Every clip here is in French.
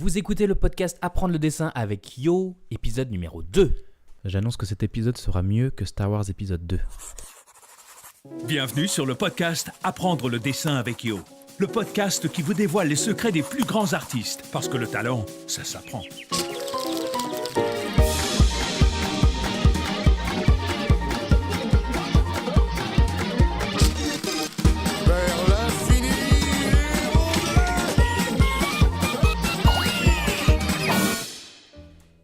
Vous écoutez le podcast Apprendre le dessin avec Yo, épisode numéro 2. J'annonce que cet épisode sera mieux que Star Wars épisode 2. Bienvenue sur le podcast Apprendre le dessin avec Yo. Le podcast qui vous dévoile les secrets des plus grands artistes. Parce que le talent, ça s'apprend.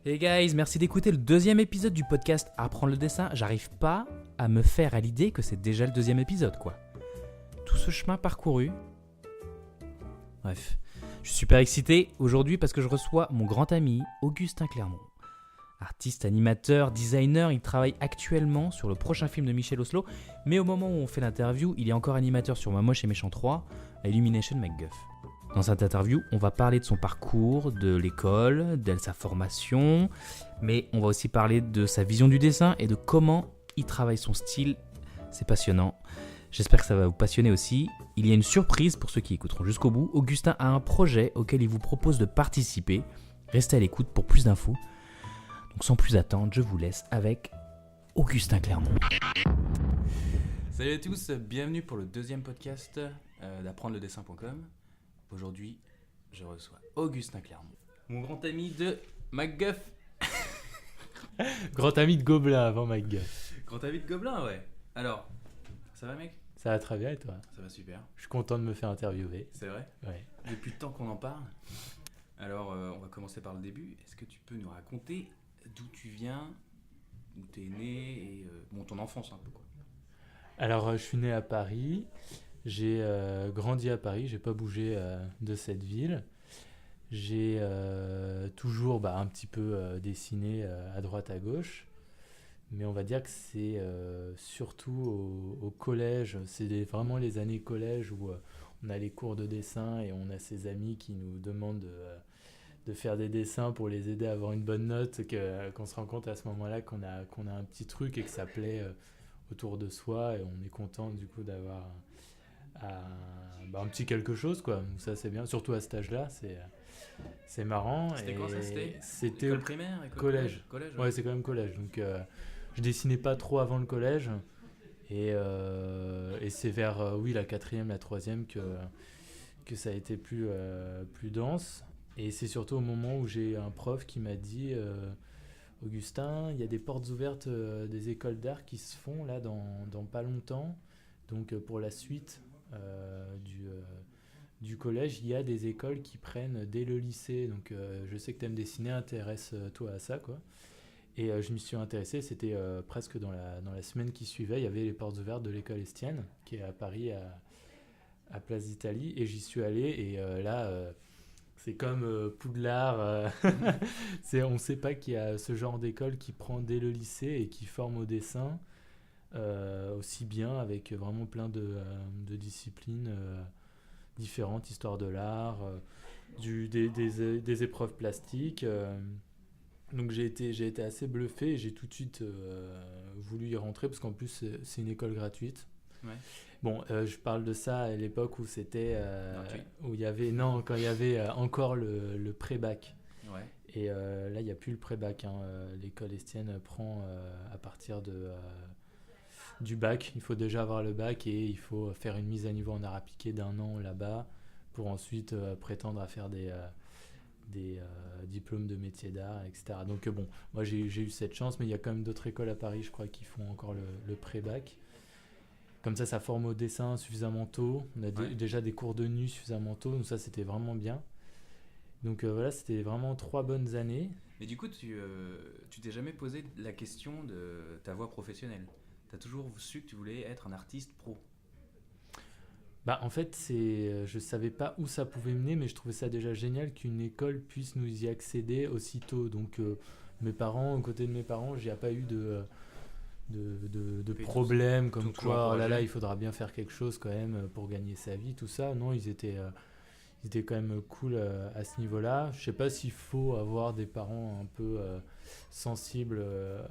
Hey guys, merci d'écouter le deuxième épisode du podcast Apprendre le dessin. J'arrive pas à me faire à l'idée que c'est déjà le deuxième épisode, quoi. Tout ce chemin parcouru. Bref, je suis super excité aujourd'hui parce que je reçois mon grand ami Augustin Clermont. Artiste, animateur, designer, il travaille actuellement sur le prochain film de Michel Oslo, mais au moment où on fait l'interview, il est encore animateur sur Moche et Méchant 3, à Illumination MacGuff. Dans cette interview, on va parler de son parcours, de l'école, de sa formation, mais on va aussi parler de sa vision du dessin et de comment il travaille son style. C'est passionnant. J'espère que ça va vous passionner aussi. Il y a une surprise pour ceux qui écouteront jusqu'au bout. Augustin a un projet auquel il vous propose de participer. Restez à l'écoute pour plus d'infos. Donc sans plus attendre, je vous laisse avec Augustin Clermont. Salut à tous, bienvenue pour le deuxième podcast d'apprendre le dessin.com. Aujourd'hui, je reçois Augustin Clermont, mon grand ami de MacGuff. Grand ami de Gobelin avant MacGuff. Grand ami de Gobelin, ouais. Alors, ça va mec ? Ça va très bien et toi ? Ça va super. Je suis content de me faire interviewer. C'est vrai ? Ouais. Depuis le temps qu'on en parle. Alors, on va commencer par le début. Est-ce que tu peux nous raconter d'où tu viens, où tu es né et ton enfance un peu quoi. Alors, je suis né à Paris. J'ai grandi à Paris, j'ai pas bougé de cette ville. J'ai toujours un petit peu dessiné à droite à gauche. Mais on va dire que c'est surtout au collège, c'est vraiment les années collège où on a les cours de dessin et on a ses amis qui nous demandent de faire des dessins pour les aider à avoir une bonne note, qu'on se rend compte à ce moment-là qu'on a un petit truc et que ça plaît autour de soi et on est content du coup d'avoir un petit quelque chose quoi. Donc ça c'est bien, surtout à cet âge-là, c'est marrant. C'était quand ça c'était école primaire, collège. Ouais, c'est quand même collège. Donc je dessinais pas trop avant le collège et c'est vers la 4e, la 3e que ça a été plus dense. Et c'est surtout au moment où j'ai un prof qui m'a dit Augustin, il y a des portes ouvertes des écoles d'art qui se font là dans pas longtemps. Donc pour la suite du collège, il y a des écoles qui prennent dès le lycée. Donc je sais que tu aimes dessiner, intéresse-toi à ça quoi. Et je m'y suis intéressé, c'était presque dans la semaine qui suivait, il y avait les portes ouvertes de l'école Estienne, qui est à Paris, à Place d'Italie, et j'y suis allé, et là, c'est comme Poudlard, on ne sait pas qu'il y a ce genre d'école qui prend dès le lycée et qui forme au dessin, aussi bien, avec vraiment plein de disciplines différentes, histoire de l'art, des épreuves plastiques. Donc j'ai été assez bluffé et j'ai tout de suite voulu y rentrer parce qu'en plus c'est une école gratuite. Ouais. Bon, je parle de ça à l'époque où c'était quand il y avait encore le pré-bac. Ouais. Et là il n'y a plus le pré-bac. L'école Estienne prend à partir du bac. Il faut déjà avoir le bac et il faut faire une mise à niveau en art appliqué d'1 an là-bas pour ensuite prétendre à faire des diplômes de métier d'art, etc. Donc moi j'ai eu cette chance, mais il y a quand même d'autres écoles à Paris, je crois, qui font encore le pré-bac. Comme ça forme au dessin suffisamment tôt. On a déjà des cours de nu suffisamment tôt, donc ça c'était vraiment bien. Donc voilà, c'était vraiment 3 bonnes années. Mais du coup, tu t'es jamais posé la question de ta voie professionnelle ? Tu as toujours su que tu voulais être un artiste pro ? En fait, je savais pas où ça pouvait mener, mais je trouvais ça déjà génial qu'une école puisse nous y accéder aussitôt. Donc, aux côté de mes parents, j'ai pas eu de problème comme quoi, oh là là, il faudra bien faire quelque chose quand même pour gagner sa vie, tout ça. Non, ils étaient quand même cool à ce niveau-là. Je sais pas s'il faut avoir des parents un peu sensibles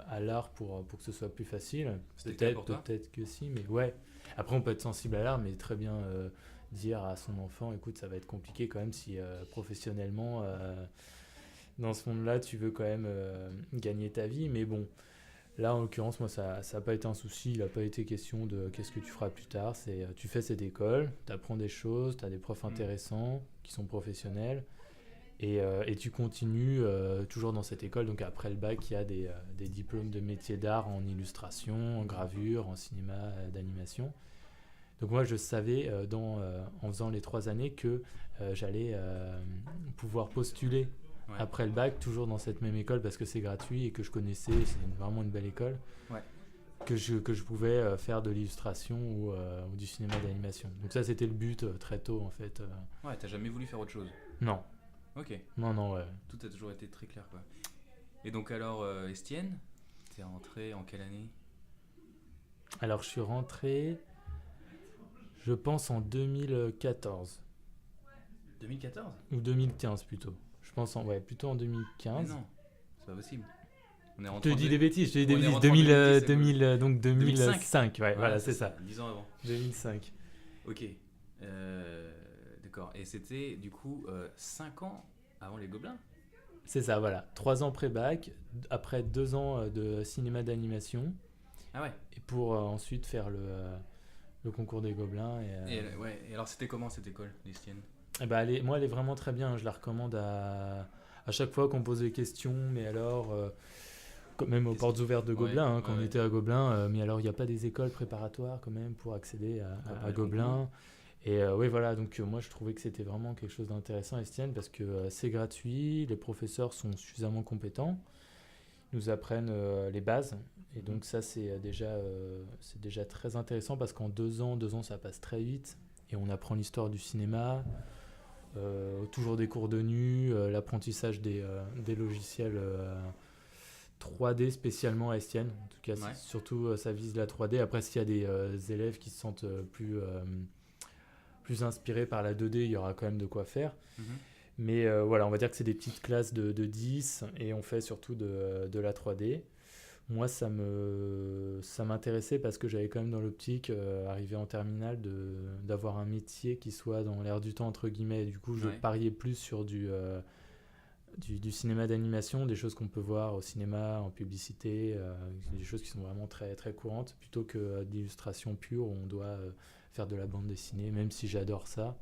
à l'art pour que ce soit plus facile. Peut-être que si, mais ouais. Après, on peut être sensible à l'art, mais très bien dire à son enfant, écoute, ça va être compliqué quand même si professionnellement, dans ce monde-là, tu veux quand même gagner ta vie. Mais bon, là, en l'occurrence, moi, ça n'a pas été un souci. Il n'a pas été question de qu'est-ce que tu feras plus tard. C'est, tu fais cette école, tu apprends des choses, tu as des profs intéressants qui sont professionnels. Et tu continues toujours dans cette école. Donc après le bac, il y a des diplômes de métiers d'art en illustration, en gravure, en cinéma, d'animation. Donc moi, je savais en faisant les 3 années que j'allais pouvoir postuler après le bac, toujours dans cette même école parce que c'est gratuit et que je connaissais, c'est vraiment une belle école, que je pouvais faire de l'illustration ou du cinéma d'animation. Donc ça, c'était le but très tôt en fait. Ouais, t'as jamais voulu faire autre chose? Non. Ok. Non, ouais. Tout a toujours été très clair, quoi. Et donc alors, Estienne, t'es rentré en quelle année? Alors je suis rentré, je pense en 2014. 2014? Ou 2015 plutôt. Je pense plutôt en 2015. Mais non, c'est pas possible. On est rentré Je te dis des bêtises, On est rentré en donc 2005, ouais, voilà, c'est ça. 10 ans avant. 2005. Ok. D'accord. Et c'était du coup 5 ans avant les Gobelins? C'est ça, voilà. 3 ans pré-bac, après 2 ans de cinéma d'animation. Ah ouais. Et pour ensuite faire le concours des Gobelins. Et alors c'était comment cette école d'Estienne? Moi, elle est vraiment très bien. Je la recommande à chaque fois qu'on pose des questions. Mais alors, quand même aux portes ouvertes de Gobelins, quand on était à Gobelins. Mais alors, il n'y a pas des écoles préparatoires quand même pour accéder à Gobelins. Et oui, voilà. Donc, moi, je trouvais que c'était vraiment quelque chose d'intéressant, Estienne, parce que c'est gratuit. Les professeurs sont suffisamment compétents. Ils nous apprennent les bases. Et donc, ça, c'est déjà très intéressant parce qu'en 2 ans, ça passe très vite. Et on apprend l'histoire du cinéma. Toujours des cours de nu, l'apprentissage des logiciels 3D spécialement à Estienne. En tout cas, surtout ça vise la 3D. Après, s'il y a des élèves qui se sentent plus inspirés par la 2D, il y aura quand même de quoi faire. Mais voilà, on va dire que c'est des petites classes de 10 et on fait surtout de la 3D. Moi, ça m'intéressait parce que j'avais quand même dans l'optique, arrivé en terminale, d'avoir un métier qui soit dans l'air du temps, entre guillemets. Et du coup, je pariais plus sur du cinéma d'animation, des choses qu'on peut voir au cinéma, en publicité, des choses qui sont vraiment très, très courantes, plutôt que d'illustration pure où on doit faire de la bande dessinée, même si j'adore ça.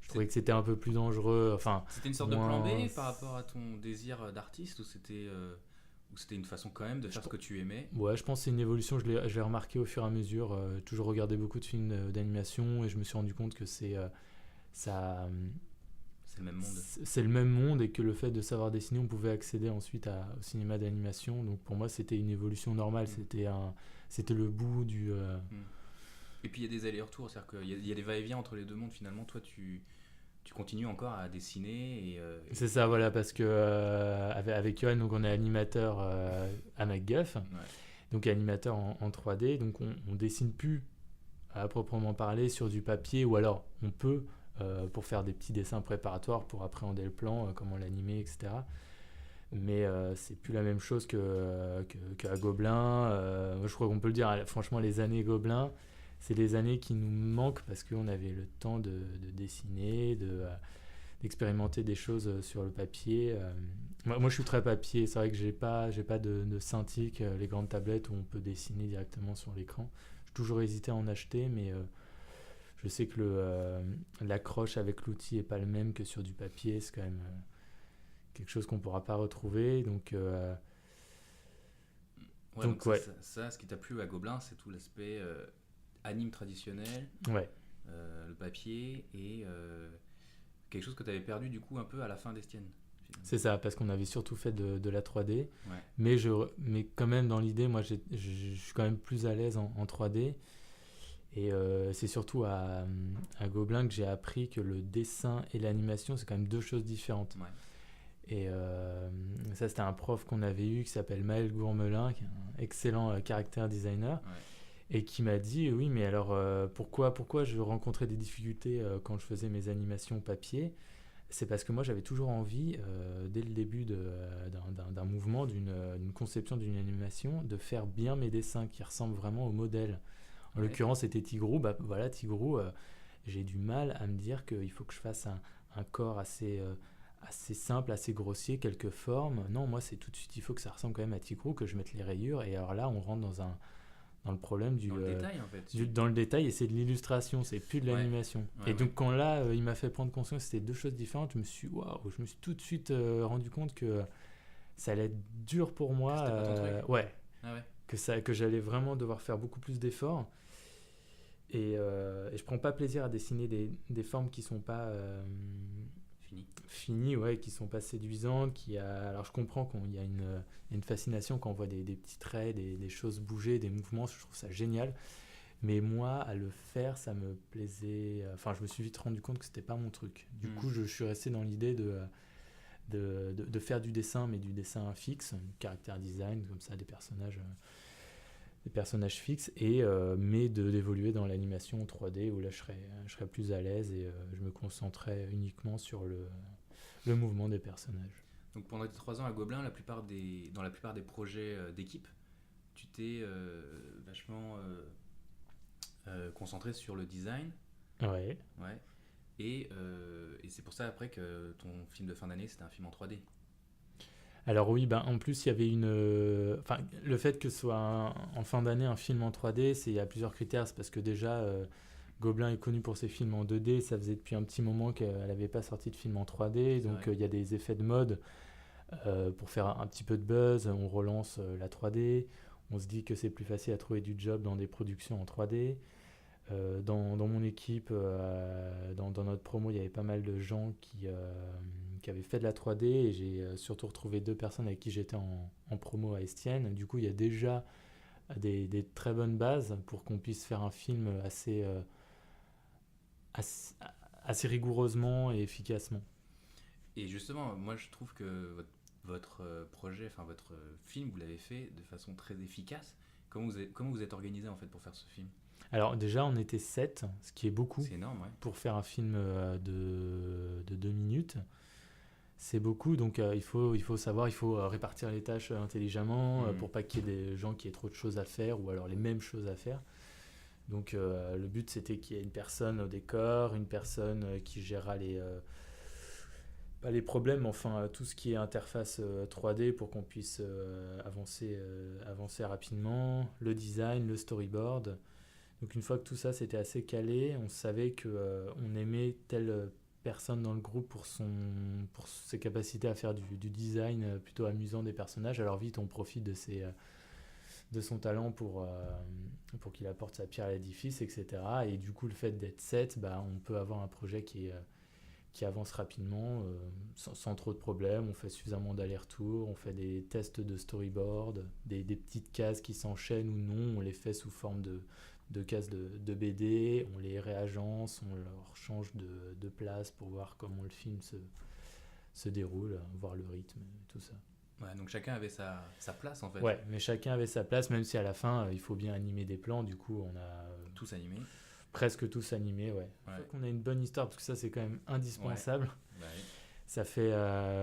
Je trouvais que c'était un peu plus dangereux. Enfin, c'était une sorte de plan B par rapport à ton désir d'artiste, ou c'était une façon quand même de faire ce que tu aimais? Ouais, je pense que c'est une évolution, je l'ai remarqué au fur et à mesure. J'ai toujours regardé beaucoup de films d'animation et je me suis rendu compte que c'est le même monde. C'est le même monde et que le fait de savoir dessiner, on pouvait accéder ensuite au cinéma d'animation. Donc pour moi, c'était une évolution normale, c'était le bout du... Et puis il y a des allers-retours, c'est-à-dire qu'il y a des va-et-vient entre les deux mondes finalement. Toi, tu continues encore à dessiner C'est ça, voilà, parce que avec Johan, donc on est animateur à MacGuff, donc animateur en 3D, donc on dessine plus à proprement parler sur du papier, ou alors on peut pour faire des petits dessins préparatoires pour appréhender le plan, comment l'animer, etc. Mais c'est plus la même chose qu'à Gobelins. Je crois qu'on peut le dire, franchement, les années Gobelins, c'est les années qui nous manquent parce qu'on avait le temps de dessiner, d'expérimenter des choses sur le papier. Moi, je suis très papier. C'est vrai que j'ai pas de Cintiq, les grandes tablettes où on peut dessiner directement sur l'écran. J'ai toujours hésité à en acheter, mais je sais que l'accroche avec l'outil est pas le même que sur du papier. C'est quand même quelque chose qu'on pourra pas retrouver. Donc ça, ce qui t'a plu à Gobelins, c'est tout l'aspect anime traditionnel, le papier et quelque chose que tu avais perdu du coup un peu à la fin d'Estienne. C'est ça, parce qu'on avait surtout fait de la 3D, mais quand même dans l'idée, moi je suis quand même plus à l'aise en 3D, et c'est surtout à Gobelins que j'ai appris que le dessin et l'animation, c'est quand même 2 choses différentes. Et ça, c'était un prof qu'on avait eu qui s'appelle Maël Gourmelin, qui est un excellent character designer. Et qui m'a dit, oui, mais alors pourquoi je rencontrais des difficultés quand je faisais mes animations papier? C'est parce que moi, j'avais toujours envie, dès le début d'un mouvement, d'une conception d'une animation, de faire bien mes dessins qui ressemblent vraiment au modèle. En l'occurrence, c'était Tigrou. Tigrou, j'ai du mal à me dire qu'il faut que je fasse un corps assez simple, assez grossier, quelques formes. Non, moi, c'est tout de suite, il faut que ça ressemble quand même à Tigrou, que je mette les rayures. Et alors là, on rentre dans le problème Dans le détail, en fait. dans le détail, et c'est de l'illustration, c'est plus de l'animation. Ouais, et donc, quand là, il m'a fait prendre conscience que c'était deux choses différentes, je me suis tout de suite rendu compte que ça allait être dur pour moi. C'était pas ton truc. Ouais. Ah ouais. Que j'allais vraiment devoir faire beaucoup plus d'efforts. Et je prends pas plaisir à dessiner des formes qui sont pas finies, ouais, qui sont pas séduisantes. Alors je comprends qu'il y a une fascination quand on voit des petits traits, des choses bouger, des mouvements. Je trouve ça génial. Mais moi, à le faire, ça me plaisait. Enfin, je me suis vite rendu compte que c'était pas mon truc. Du coup, je suis resté dans l'idée de faire du dessin, mais du dessin fixe, caractère design, comme ça, des personnages fixes, mais d'évoluer dans l'animation 3D, où là je serais plus à l'aise et je me concentrais uniquement sur le mouvement des personnages. Donc pendant tes 3 ans à Gobelin, dans la plupart des projets d'équipe, tu t'es vachement concentré sur le design. Ouais. Et c'est pour ça après que ton film de fin d'année, c'était un film en 3D. Alors oui, en plus il y avait le fait que ce soit en fin d'année un film en 3D, il y a plusieurs critères. C'est parce que déjà Gobelin est connu pour ses films en 2D, ça faisait depuis un petit moment qu'elle n'avait pas sorti de film en 3D, donc il y a des effets de mode pour faire un petit peu de buzz, on relance la 3D, on se dit que c'est plus facile à trouver du job dans des productions en 3D. Dans mon équipe, dans notre promo, il y avait pas mal de gens qui avaient fait de la 3D, et j'ai surtout retrouvé 2 personnes avec qui j'étais en promo à Estienne. Du coup, il y a déjà des très bonnes bases pour qu'on puisse faire un film assez rigoureusement et efficacement. Et justement, moi je trouve que votre projet, enfin votre film, vous l'avez fait de façon très efficace. Comment vous êtes organisé en fait pour faire ce film ? Alors déjà, on était 7, ce qui est beaucoup. C'est énorme, ouais. Pour faire un film de 2 minutes. C'est beaucoup, donc il faut répartir les tâches intelligemment pour pas qu'il y ait des gens qui aient trop de choses à faire, ou alors les mêmes choses à faire. Donc le but, c'était qu'il y ait une personne au décor, une personne qui gérera pas les problèmes, enfin tout ce qui est interface 3D pour qu'on puisse avancer rapidement, le design, le storyboard. Donc une fois que tout ça c'était assez calé, on savait qu'on aimait telle personne dans le groupe pour ses capacités à faire du design plutôt amusant des personnages. Alors vite on profite de son talent pour qu'il apporte sa pierre à l'édifice, etc. Et du coup le fait d'être 7, on peut avoir un projet qui avance rapidement sans trop de problèmes. On fait suffisamment d'allers-retours, on fait des tests de storyboard, des petites cases qui s'enchaînent ou non, on les fait sous forme de cases de BD, on les réagence, on leur change de place pour voir comment le film se déroule, voir le rythme, tout ça. Ouais, donc chacun avait sa place en fait. Ouais, mais chacun avait sa place, même si à la fin il faut bien animer des plans. Du coup, on a tous animés. Presque tous animés, ouais. Il faut qu'on ait une bonne histoire, parce que ça c'est quand même indispensable. Ouais. Ça fait,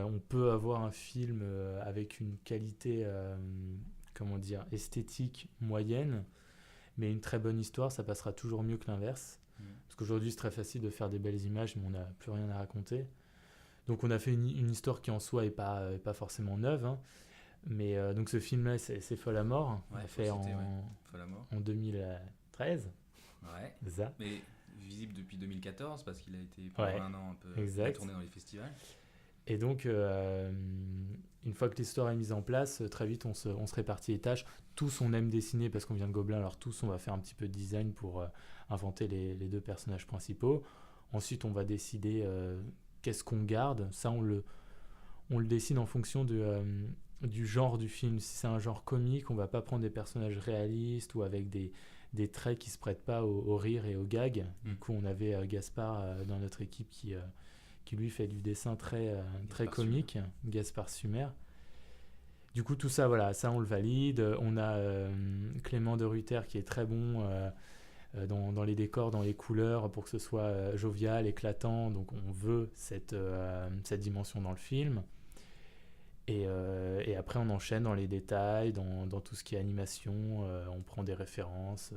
on peut avoir un film avec une qualité, esthétique moyenne, mais une très bonne histoire, ça passera toujours mieux que l'inverse. Parce qu'aujourd'hui c'est très facile de faire des belles images, mais on n'a plus rien à raconter. Donc on a fait une histoire qui en soi est pas forcément neuve, hein. Mais donc ce film-là, c'est Folle à mort. On l'a fait Folle à mort. En 2013. Ouais. Ça. Mais visible depuis 2014 parce qu'il a été pendant un an un peu tourné dans les festivals. Et donc une fois que l'histoire est mise en place, très vite on se répartit les tâches. Tous on aime dessiner parce qu'on vient de Gobelin, alors tous on va faire un petit peu de design pour inventer les 2 personnages principaux. Ensuite on va décider qu'est-ce qu'on garde. Ça on le décide en fonction du genre du film. Si c'est un genre comique, on va pas prendre des personnages réalistes ou avec des traits qui se prêtent pas au rire et au gag. Du coup on avait Gaspard dans notre équipe qui lui fait du dessin très comique, Gaspard Sumer. Du coup tout ça, voilà, ça on le valide. On a Clément de Ruyter qui est très bon dans les décors, dans les couleurs, pour que ce soit jovial, éclatant. Donc on veut cette dimension dans le film. Et après on enchaîne dans les détails, dans tout ce qui est animation. On prend des références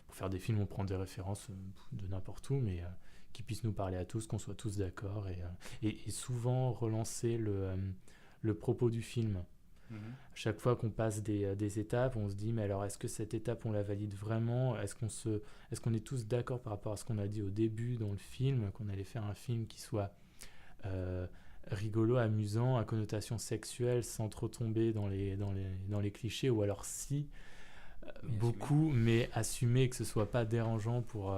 pour faire des films, on prend des références de n'importe où, mais qui puissent nous parler à tous, qu'on soit tous d'accord, et souvent relancer le propos du film. Chaque fois qu'on passe des étapes, on se dit mais alors est-ce que cette étape on la valide vraiment? Est-ce qu'on est tous d'accord par rapport à ce qu'on a dit au début dans le film, qu'on allait faire un film qui soit rigolo, amusant, à connotation sexuelle, sans trop tomber dans les clichés, ou alors si beaucoup, mais assumé, que ce soit pas dérangeant pour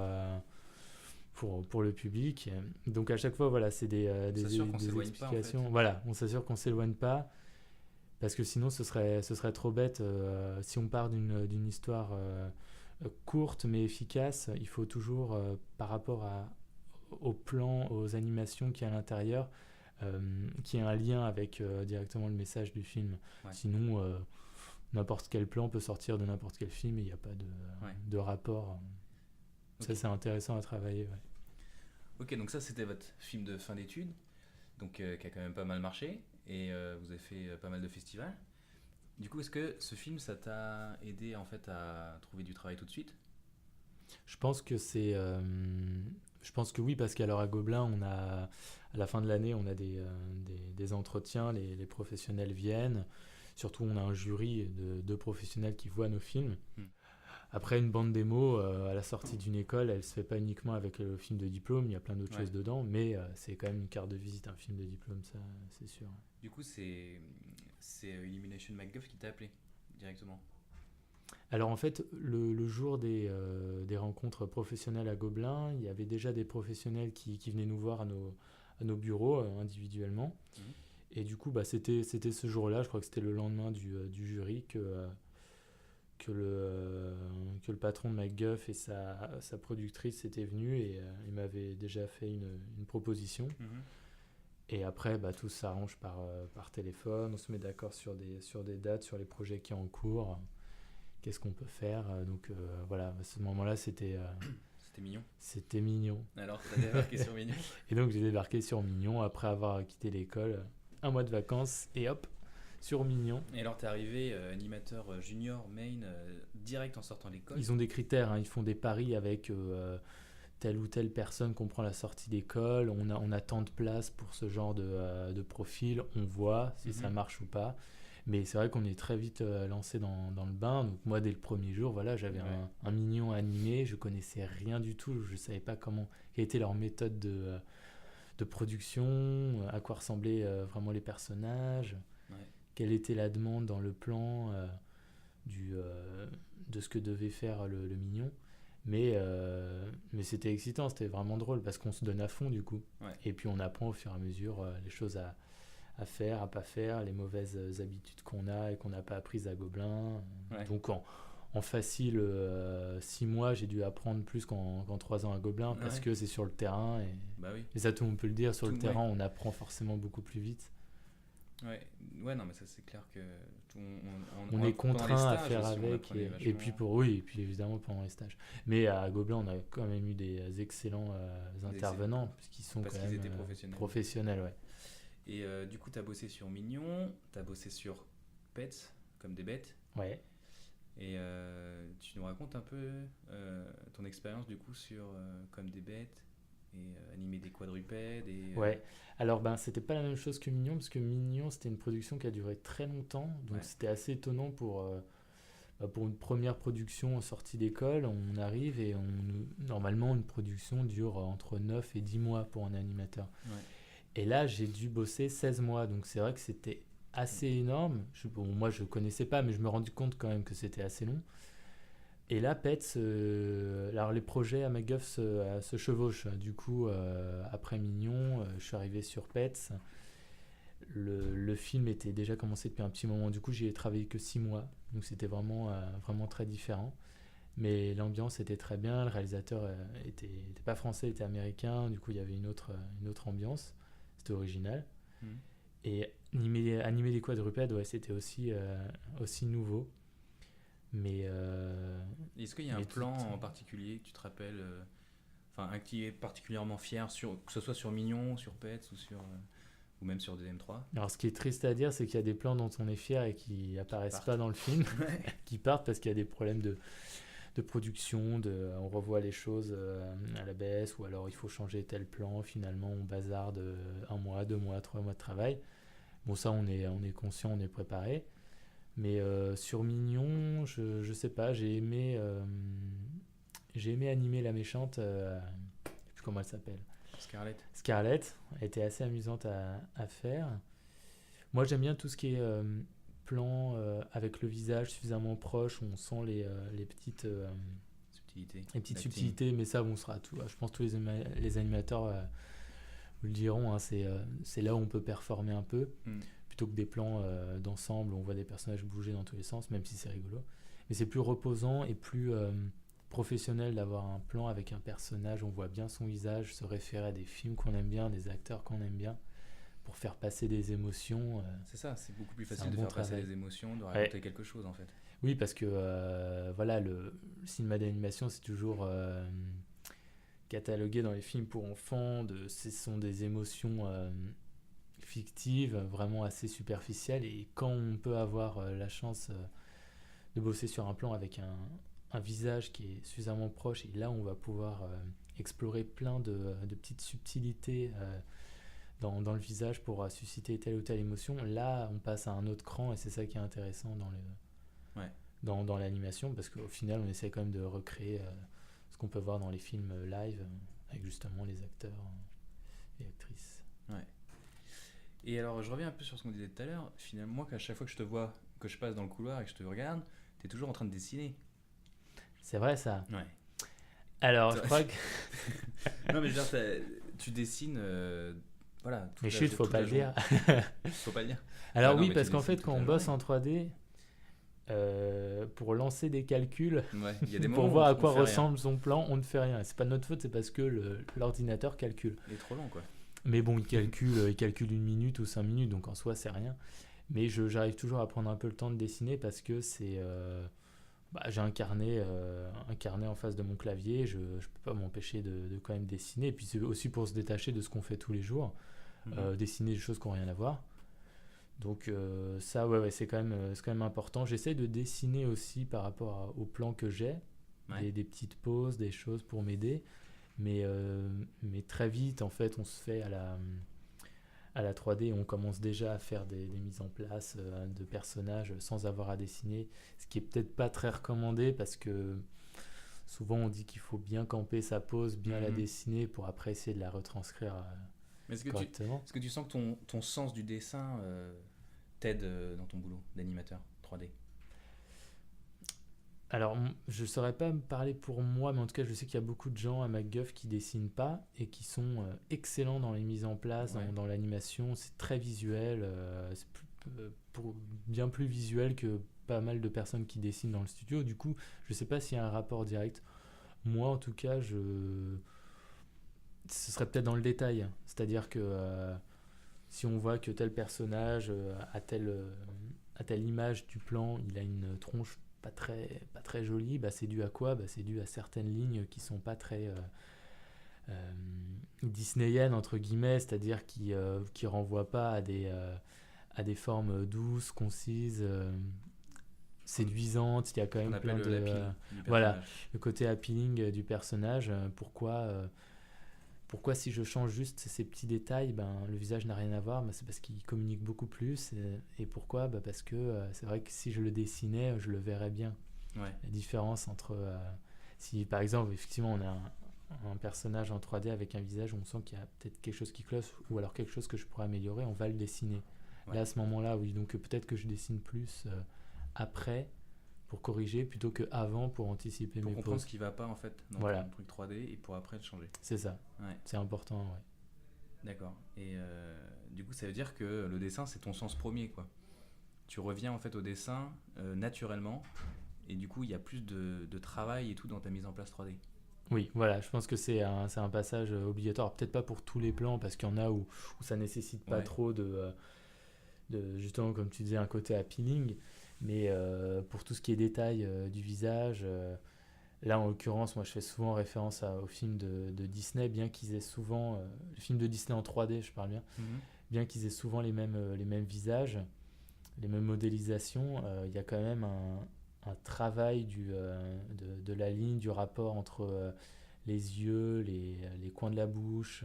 le public. Donc à chaque fois, voilà, c'est des explications. Voilà, on s'assure qu'on s'éloigne pas, parce que sinon ce serait trop bête. Si on part d'une histoire courte mais efficace, il faut toujours, par rapport au plan, aux animations qu'il y a à l'intérieur, qu'il y ait un lien avec directement le message du film. Sinon, n'importe quel plan peut sortir de n'importe quel film et il n'y a pas de rapport. Ça, c'est intéressant à travailler. Ok, donc ça, c'était votre film de fin d'études, donc qui a quand même pas mal marché, et vous avez fait pas mal de festivals. Du coup, est-ce que ce film, ça t'a aidé en fait à trouver du travail tout de suite? Je pense que oui, parce qu'alors à Gobelin, à la fin de l'année, on a des entretiens, les professionnels viennent. Surtout, on a un jury de professionnels qui voient nos films. Après, une bande démo, à la sortie d'une école, elle ne se fait pas uniquement avec le film de diplôme, il y a plein d'autres choses dedans, mais c'est quand même une carte de visite, un film de diplôme, ça, c'est sûr. Du coup, c'est Illumination MacGuff qui t'a appelé directement? Alors en fait, le jour des rencontres professionnelles à Gobelin, il y avait déjà des professionnels qui venaient nous voir à nos bureaux individuellement. Et du coup, c'était ce jour-là, je crois que c'était le lendemain du jury, que le patron de MacGuff et sa productrice étaient venus et il m'avait déjà fait une proposition. Et après, tout s'arrange par téléphone, on se met d'accord sur des dates, sur les projets qui sont en cours, qu'est-ce qu'on peut faire. Donc voilà, à ce moment-là, c'était mignon. C'était mignon. Alors, tu as débarqué sur Mignon. Et donc, j'ai débarqué sur Mignon après avoir quitté l'école, un mois de vacances, et hop, sur Mignon. Et alors, tu es arrivé animateur junior, main, direct en sortant de l'école? Ils ont des critères, ils font des paris avec telle ou telle personne qu'on prend à la sortie d'école. On a tant de places pour ce genre de profil, on voit si ça marche ou pas. Mais c'est vrai qu'on est très vite lancé dans le bain. Donc moi, dès le premier jour, voilà, j'avais un Mignon animé, je connaissais rien du tout, je savais pas quelle était leur méthode de production, à quoi ressemblaient vraiment les personnages, quelle était la demande dans le plan de ce que devait faire le Mignon. Mais c'était excitant, c'était vraiment drôle parce qu'on se donne à fond du coup. Et puis on apprend au fur et à mesure les choses à faire, à pas faire, les mauvaises habitudes qu'on a et qu'on n'a pas apprises à Gobelin. Donc en facile 6 mois, j'ai dû apprendre plus qu'en 3 ans à Gobelin parce que c'est sur le terrain. Et ça, tout le monde peut le dire, sur le terrain, on apprend forcément beaucoup plus vite. Ouais, non, mais ça c'est clair que on est contraint à faire avec. Et puis évidemment pendant les stages. Mais à Gobelin, on a quand même eu des excellents intervenants parce qu'ils sont quand même étaient professionnels. Et du coup, tu as bossé sur Mignon, tu as bossé sur Pets, comme des bêtes. Et tu nous racontes un peu ton expérience du coup sur Comme des bêtes et animer des quadrupèdes. Alors c'était pas la même chose que Mignon, parce que Mignon c'était une production qui a duré très longtemps, donc c'était assez étonnant pour une première production en sortie d'école. On arrive et normalement une production dure entre 9 et 10 mois pour un animateur. Et là, j'ai dû bosser 16 mois. Donc, c'est vrai que c'était assez énorme. Moi, je ne connaissais pas, mais je me rendais compte quand même que c'était assez long. Et là, Pets, alors les projets à MacGuff se chevauchent. Du coup, après Mignon, je suis arrivé sur Pets. Le film était déjà commencé depuis un petit moment. Du coup, j'y ai travaillé que 6 mois. Donc, c'était vraiment très différent. Mais l'ambiance était très bien. Le réalisateur était pas français, il était américain. Du coup, il y avait une autre ambiance. C'était original. Et animer des quadrupèdes, c'était aussi nouveau. Mais est-ce qu'il y a un plan en particulier que tu te rappelles, qui est particulièrement fier, que ce soit sur Mignon, sur Pets ou même sur DM3? Alors, ce qui est triste à dire, c'est qu'il y a des plans dont on est fier et qui apparaissent pas dans le film, qui partent parce qu'il y a des problèmes de production, on revoit les choses à la baisse, ou alors il faut changer tel plan, finalement on bazarde 1 mois, 2 mois, 3 mois de travail. Bon, ça on est conscient, on est préparé. Mais sur Mignon, je sais pas, j'ai aimé animer la méchante, je sais plus comment elle s'appelle. Scarlett, elle était assez amusante à faire. Moi j'aime bien tout ce qui est plan avec le visage suffisamment proche, où on sent les petites subtilités, mais ça bon, sera tout. Je pense que tous les animateurs vous le diront, hein, c'est là où on peut performer un peu, plutôt que des plans d'ensemble où on voit des personnages bouger dans tous les sens, même si c'est rigolo. Mais c'est plus reposant et plus professionnel d'avoir un plan avec un personnage, on voit bien son visage, se référer à des films qu'on aime bien, des acteurs qu'on aime bien, pour faire passer des émotions. C'est ça, c'est beaucoup plus facile de faire passer des émotions, de raconter quelque chose en fait. Oui, parce que voilà, le cinéma d'animation, c'est toujours catalogué dans les films pour enfants, ce sont des émotions fictives, vraiment assez superficielles, et quand on peut avoir la chance de bosser sur un plan avec un visage qui est suffisamment proche, et là on va pouvoir explorer plein de petites subtilités dans le visage pour susciter telle ou telle émotion, là on passe à un autre cran, et c'est ça qui est intéressant dans l'animation, parce qu'au final on essaie quand même de recréer ce qu'on peut voir dans les films live avec justement les acteurs et actrices. Ouais. Et alors je reviens un peu sur ce qu'on disait tout à l'heure, finalement moi, qu'à chaque fois que je te vois, que je passe dans le couloir et que je te regarde, t'es toujours en train de dessiner. C'est vrai ça? Ouais. Alors je crois que... Non mais je veux dire, tu dessines... voilà. Mais chut, faut pas le dire. Faut pas le dire. Alors oui, parce qu'en fait quand on bosse en 3D, pour lancer des calculs, y a des pour voir à quoi ressemble son plan, on ne fait rien. C'est pas de notre faute, c'est parce que l'ordinateur calcule. Il est trop long quoi. Mais bon, il calcule 1 minute ou 5 minutes, donc en soi c'est rien. Mais j'arrive toujours à prendre un peu le temps de dessiner, parce que c'est... j'ai un carnet en face de mon clavier, je peux pas m'empêcher de quand même dessiner, et puis c'est aussi pour se détacher de ce qu'on fait tous les jours, dessiner des choses qui n'ont rien à voir. Donc ça, c'est quand même important. J'essaie de dessiner aussi par rapport au plan que j'ai, des petites pauses, des choses pour m'aider, mais très vite en fait on se fait à la 3D, on commence déjà à faire des mises en place de personnages sans avoir à dessiner, ce qui est peut-être pas très recommandé, parce que souvent on dit qu'il faut bien camper sa pose, bien la dessiner pour après essayer de la retranscrire correctement. Est-ce que tu sens que ton sens du dessin t'aide dans ton boulot d'animateur 3D? Alors, je ne saurais pas me parler pour moi, mais en tout cas, je sais qu'il y a beaucoup de gens à MacGuff qui dessinent pas et qui sont excellents dans les mises en place, dans l'animation. C'est très visuel, c'est bien plus visuel que pas mal de personnes qui dessinent dans le studio. Du coup, je ne sais pas s'il y a un rapport direct. Moi, en tout cas, ce serait peut-être dans le détail. C'est-à-dire que si on voit que tel personnage à telle image du plan, il a une tronche pas très jolie, c'est dû à quoi? C'est dû à certaines lignes qui sont pas très disneyennes entre guillemets, c'est-à-dire qui renvoient pas à des formes douces, concises, séduisantes. Il y a quand même plein de le côté appealing du personnage. Pourquoi si je change juste ces petits détails, le visage n'a rien à voir, c'est parce qu'il communique beaucoup plus. Et pourquoi? Parce que c'est vrai que si je le dessinais, je le verrais bien. La différence entre... si par exemple, effectivement, on a un personnage en 3D avec un visage où on sent qu'il y a peut-être quelque chose qui cloche, ou alors quelque chose que je pourrais améliorer, on va le dessiner. Là, à ce moment-là, oui. Donc peut-être que je dessine plus après, pour corriger, plutôt qu'avant pour anticiper mes pauses. Pour comprendre ce qui ne va pas en fait dans le truc 3D, et pour après le changer. C'est ça, c'est important. D'accord. Et du coup ça veut dire que le dessin c'est ton sens premier quoi. Tu reviens en fait au dessin naturellement, et du coup il y a plus de travail et tout dans ta mise en place 3D. Oui, voilà, je pense que c'est un passage obligatoire, peut-être pas pour tous les plans, parce qu'il y en a où ça nécessite pas trop de justement comme tu disais un côté appealing. Mais pour tout ce qui est détail du visage, là en l'occurrence, moi je fais souvent référence aux films de Disney, bien qu'ils aient souvent, les films de Disney en 3D, je parle bien, bien qu'ils aient souvent les mêmes visages, les mêmes modélisations, il y a quand même travail de la ligne, du rapport entre les yeux, les coins de la bouche.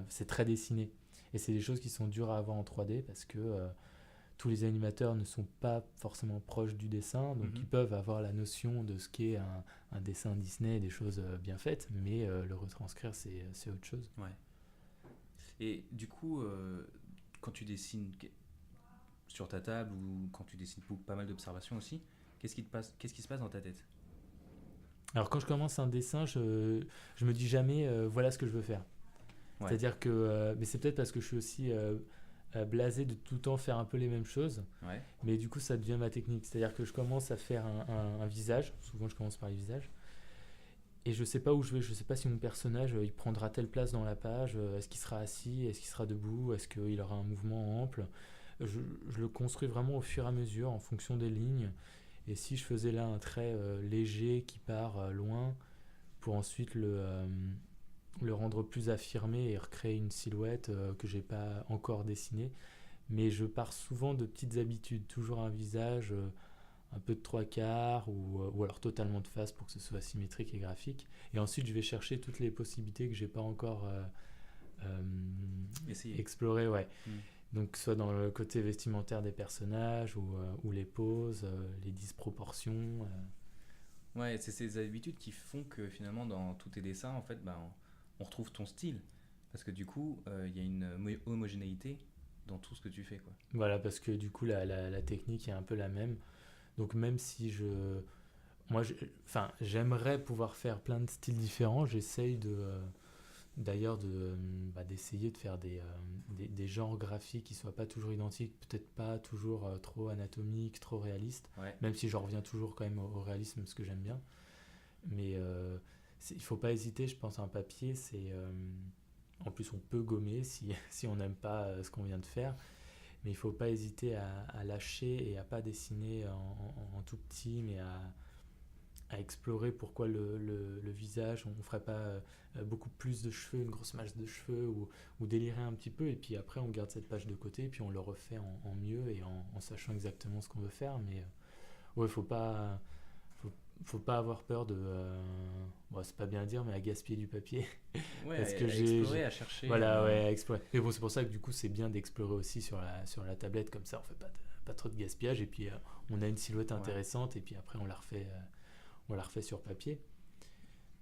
C'est très dessiné. Et c'est des choses qui sont dures à avoir en 3D parce que tous les animateurs ne sont pas forcément proches du dessin, donc ils peuvent avoir la notion de ce qu'est un dessin Disney, des choses bien faites, mais le retranscrire, c'est autre chose. Ouais. Et du coup, quand tu dessines sur ta table ou quand tu dessines pas mal d'observations aussi, qu'est-ce qui se passe dans ta tête? Alors quand je commence un dessin, je me dis jamais voilà ce que je veux faire. Ouais. C'est-à-dire que, mais c'est peut-être parce que je suis aussi blasé de tout le temps faire un peu les mêmes choses, ouais. Mais du coup ça devient ma technique. C'est-à-dire que je commence à faire un visage, souvent je commence par les visages, et je sais pas où je vais, je sais pas si mon personnage il prendra telle place dans la page, est-ce qu'il sera assis, est-ce qu'il sera debout, est-ce qu'il aura un mouvement ample. Je le construis vraiment au fur et à mesure en fonction des lignes. Et si je faisais là un trait léger qui part loin pour ensuite le rendre plus affirmé et recréer une silhouette que j'ai pas encore dessinée, mais je pars souvent de petites habitudes, toujours un visage un peu de 3/4 ou alors totalement de face pour que ce soit symétrique et graphique, et ensuite je vais chercher toutes les possibilités que j'ai pas encore explorées, ouais. Donc que ce soit dans le côté vestimentaire des personnages ou les poses, les disproportions. Ouais, c'est ces habitudes qui font que finalement dans tous tes dessins, en fait, on retrouve ton style. Parce que du coup, il y a une homogénéité dans tout ce que tu fais, quoi. Voilà, parce que du coup, la technique est un peu la même. Donc même si j'aimerais pouvoir faire plein de styles différents, j'essaye d'essayer de faire des genres graphiques qui soient pas toujours identiques, peut-être pas toujours trop anatomiques, trop réalistes, ouais. Même si j'en reviens toujours quand même au réalisme, parce que j'aime bien. Mais il faut pas hésiter, je pense, un papier, en plus on peut gommer si on n'aime pas ce qu'on vient de faire, mais il faut pas hésiter à lâcher et à pas dessiner en tout petit, mais à explorer pourquoi le visage, on ferait pas beaucoup plus de cheveux, une grosse masse de cheveux, ou délirer un petit peu, et puis après on garde cette page de côté, et puis on le refait en mieux et en sachant exactement ce qu'on veut faire. Mais ouais, faut pas avoir peur de c'est pas bien à dire, mais à gaspiller du papier. Ouais, parce que explorer, à chercher. Voilà, ouais, à explorer. Mais bon, c'est pour ça que du coup c'est bien d'explorer aussi sur la tablette, comme ça on fait pas trop de gaspillage, et puis on a une silhouette intéressante, et puis après on la refait sur papier.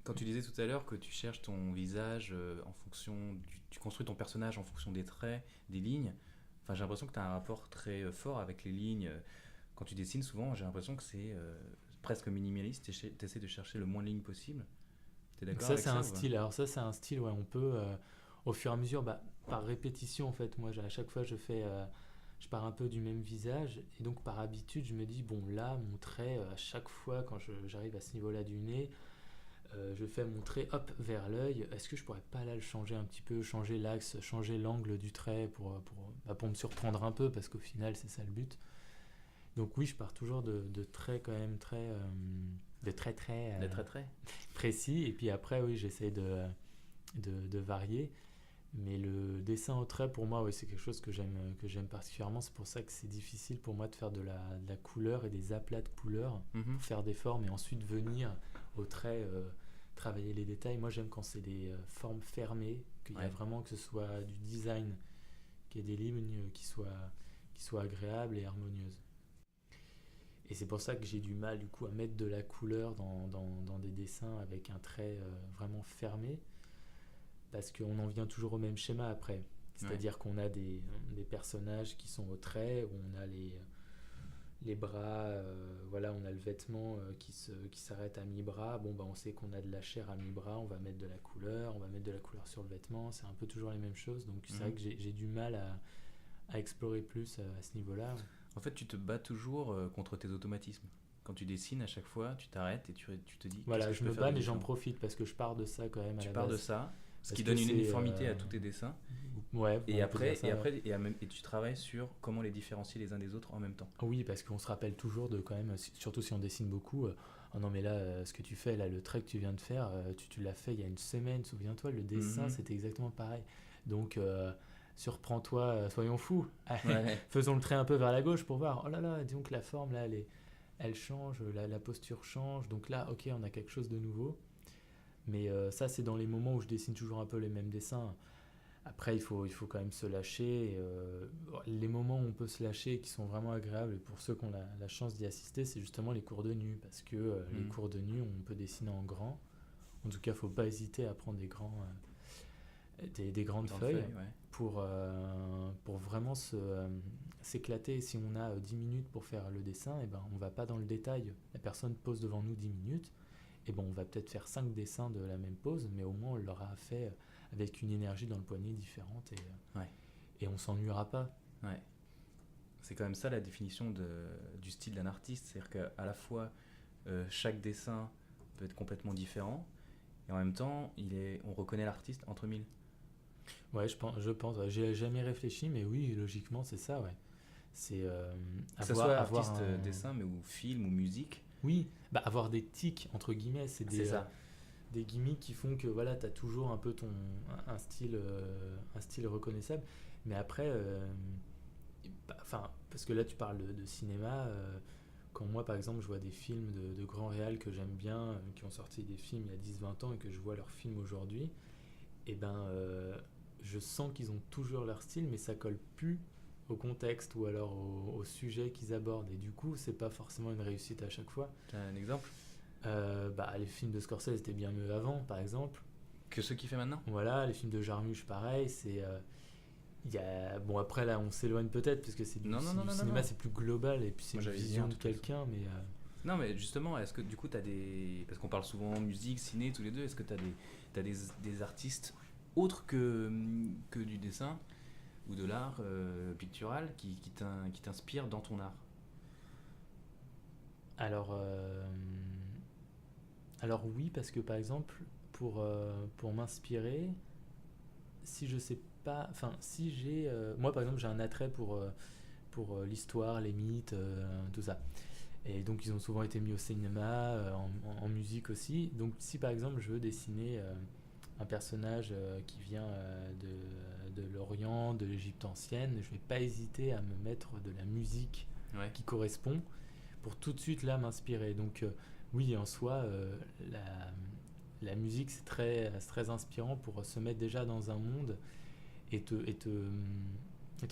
Quand tu disais tout à l'heure que tu cherches ton visage en fonction tu construis ton personnage en fonction des traits, des lignes, enfin j'ai l'impression que tu as un rapport très fort avec les lignes. Quand tu dessines, souvent j'ai l'impression que c'est presque minimaliste, tu essaies de chercher le moins de lignes possible. T'es d'accord avec ça? Ça c'est un style. Alors ça c'est un style, ouais, on peut au fur et à mesure, par répétition en fait. Moi à chaque fois je pars un peu du même visage, et donc par habitude je me dis bon, là mon trait à chaque fois quand j'arrive à ce niveau-là du nez, je fais mon trait hop vers l'œil. Est-ce que je pourrais pas là le changer un petit peu, changer l'axe, changer l'angle du trait pour me surprendre un peu, parce qu'au final c'est ça le but. Donc oui, je pars toujours de traits quand même très précis, et puis après oui j'essaie de varier. Mais le dessin au trait, pour moi, c'est quelque chose que j'aime particulièrement. C'est pour ça que c'est difficile pour moi de faire de la couleur et des aplats de couleurs pour faire des formes, et ensuite venir au trait travailler les détails. Moi, j'aime quand c'est des formes fermées, qu'il y a vraiment, que ce soit du design, qu'il y ait des lignes qui soient agréables et harmonieuses. Et c'est pour ça que j'ai du mal du coup à mettre de la couleur dans des dessins avec un trait vraiment fermé, parce qu'on en vient toujours au même schéma après. C'est-à-dire qu'on a des personnages qui sont au trait, où on a les bras, on a le vêtement qui s'arrête à mi-bras. Bon, on sait qu'on a de la chair à mi-bras, on va mettre de la couleur, sur le vêtement. C'est un peu toujours les mêmes choses. Donc c'est vrai que j'ai du mal à explorer plus à ce niveau-là. En fait, tu te bats toujours contre tes automatismes. Quand tu dessines, à chaque fois, tu t'arrêtes et tu te dis... Voilà, je me bats, mais j'en profite parce que je pars de ça quand même à la base. Tu pars de ça, ce qui donne une uniformité à tous tes dessins. Ouais, et tu travailles sur comment les différencier les uns des autres en même temps. Oui, parce qu'on se rappelle toujours de quand même, surtout si on dessine beaucoup, oh non mais là, ce que tu fais, là, le trait que tu viens de faire, tu l'as fait il y a une semaine, souviens-toi, le dessin, c'était exactement pareil. Donc... surprends-toi, soyons fous. Faisons le trait un peu vers la gauche pour voir. Oh là là, disons que la forme là, elle change, la posture change. Donc là, ok, on a quelque chose de nouveau. Mais ça, c'est dans les moments où je dessine toujours un peu les mêmes dessins. Après, il faut quand même se lâcher. Les moments où on peut se lâcher, qui sont vraiment agréables, et pour ceux qui ont la chance d'y assister, c'est justement les cours de nu. Parce que les cours de nu, on peut dessiner en grand. En tout cas, il ne faut pas hésiter à prendre des grandes feuilles pour vraiment s'éclater. Si on a 10 minutes pour faire le dessin, et ben, on ne va pas dans le détail. La personne pose devant nous 10 minutes. Et ben, on va peut-être faire 5 dessins de la même pose, mais au moins on l'aura fait avec une énergie dans le poignet différente et on s'ennuiera pas. Ouais. C'est quand même ça la définition du style d'un artiste, c'est-à-dire qu'à la fois chaque dessin peut être complètement différent et en même temps on reconnaît l'artiste entre mille. Ouais, je pense. J'ai jamais réfléchi, mais oui, logiquement c'est ça, ouais. C'est que ce soit artiste dessin, mais ou film ou musique. Oui, avoir des tics entre guillemets, c'est des gimmicks qui font que voilà, tu as toujours un peu un style reconnaissable. Mais après, parce que là tu parles de cinéma, quand moi par exemple je vois des films de grands réals que j'aime bien, qui ont sorti des films il y a 10-20 ans et que je vois leurs films aujourd'hui, et ben je sens qu'ils ont toujours leur style, mais ça colle plus au contexte ou alors au sujet qu'ils abordent. Et du coup, c'est pas forcément une réussite à chaque fois. T'as un exemple ? Les films de Scorsese étaient bien mieux avant, par exemple. Que ceux qu'il fait maintenant ? Voilà, les films de Jarmusch, pareil. Bon, après, là, on s'éloigne peut-être, parce que c'est du cinéma, c'est plus global, et puis c'est une vision de quelqu'un, mais... Non, mais justement, est-ce que du coup, parce qu'on parle souvent musique, ciné, tous les deux, est-ce que t'as des artistes autres que du dessin ou de l'art pictural qui t'inspirent dans ton art ? Alors oui, parce que par exemple, pour m'inspirer, si je sais pas, si j'ai, moi par exemple j'ai un attrait pour l'histoire, les mythes, tout ça. Et donc ils ont souvent été mis au cinéma, en musique aussi. Donc si par exemple je veux dessiner un personnage qui vient de l'Orient, de l'Égypte ancienne, je vais pas hésiter à me mettre de la musique qui correspond pour tout de suite là m'inspirer. Donc oui, en soi, la musique c'est très inspirant pour se mettre déjà dans un monde et te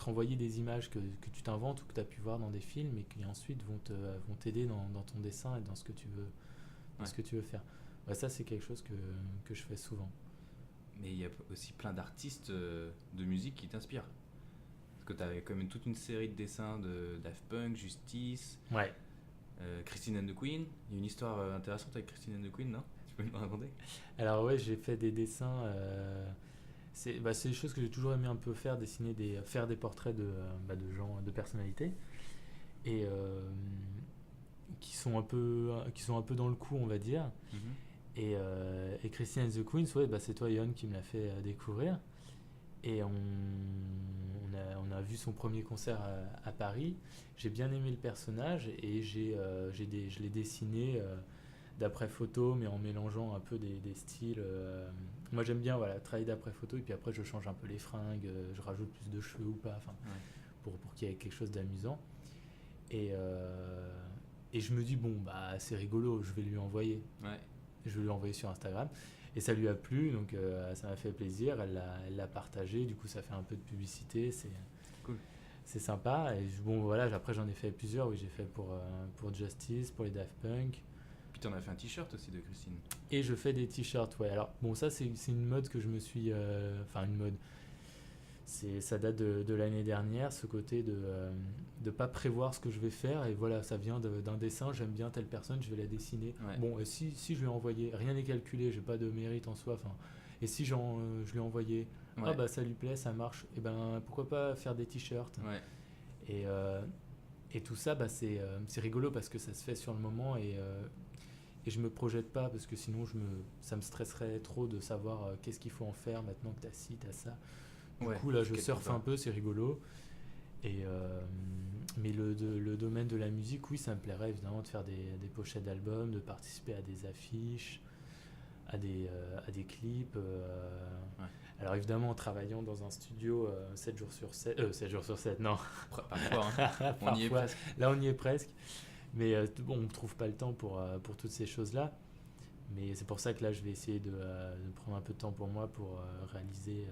renvoyer des images que tu t'inventes ou que tu as pu voir dans des films et qui ensuite vont t'aider dans ton dessin et dans ce que tu veux faire. Ouais, ça c'est quelque chose que je fais souvent. Mais il y a aussi plein d'artistes de musique qui t'inspirent. Parce que tu as quand même toute une série de dessins de Daft Punk, Justice, Christine and the Queen. Il y a une histoire intéressante avec Christine and the Queen, non ? Tu peux me raconter ? Alors ouais, j'ai fait des dessins... c'est des choses que j'ai toujours aimé un peu faire, faire des portraits de gens, de personnalités. Et qui sont un peu dans le coup, on va dire. Mm-hmm. Et Christine and the Queens, c'est toi, Yon, qui me l'a fait découvrir. Et on a vu son premier concert à Paris. J'ai bien aimé le personnage et je l'ai dessiné d'après photo, mais en mélangeant un peu des styles. Moi, j'aime bien travailler d'après photo et puis après, je change un peu les fringues, je rajoute plus de cheveux ou pas, pour qu'il y ait quelque chose d'amusant. Et je me dis, c'est rigolo, je vais lui envoyer. Je vais lui envoyer sur Instagram. Et ça lui a plu, donc ça m'a fait plaisir. Elle l'a partagé, du coup ça fait un peu de publicité, c'est cool. C'est sympa. Et après j'en ai fait plusieurs. Oui, j'ai fait pour Justice, pour les Daft Punk. Puis t'en as fait un t-shirt aussi de Christine. Et je fais des t-shirts, ouais. Alors ça c'est une mode que je me suis, une mode. Ça date de l'année dernière, ce côté de pas prévoir ce que je vais faire, et voilà, ça vient d'un dessin, j'aime bien telle personne, je vais la dessiner. Si je lui ai envoyé, rien n'est calculé, j'ai pas de mérite en soi, et si je lui ai envoyé, ça lui plaît, ça marche, et pourquoi pas faire des t-shirts. Et tout ça, c'est rigolo parce que ça se fait sur le moment, et je me projette pas, parce que sinon ça me stresserait trop de savoir qu'est-ce qu'il faut en faire maintenant que t'as ci, t'as ça. Du coup, là, je surfe un peu, c'est rigolo. Mais le domaine de la musique, oui, ça me plairait évidemment de faire des pochettes d'albums, de participer à des affiches, à des clips. Alors évidemment, en travaillant dans un studio 7 jours sur 7, 7 jours sur 7, non. Parfois, hein. On y est presque. Là, on y est presque. Mais bon, on ne trouve pas le temps pour toutes ces choses-là. Mais c'est pour ça que là, je vais essayer de prendre un peu de temps pour moi pour réaliser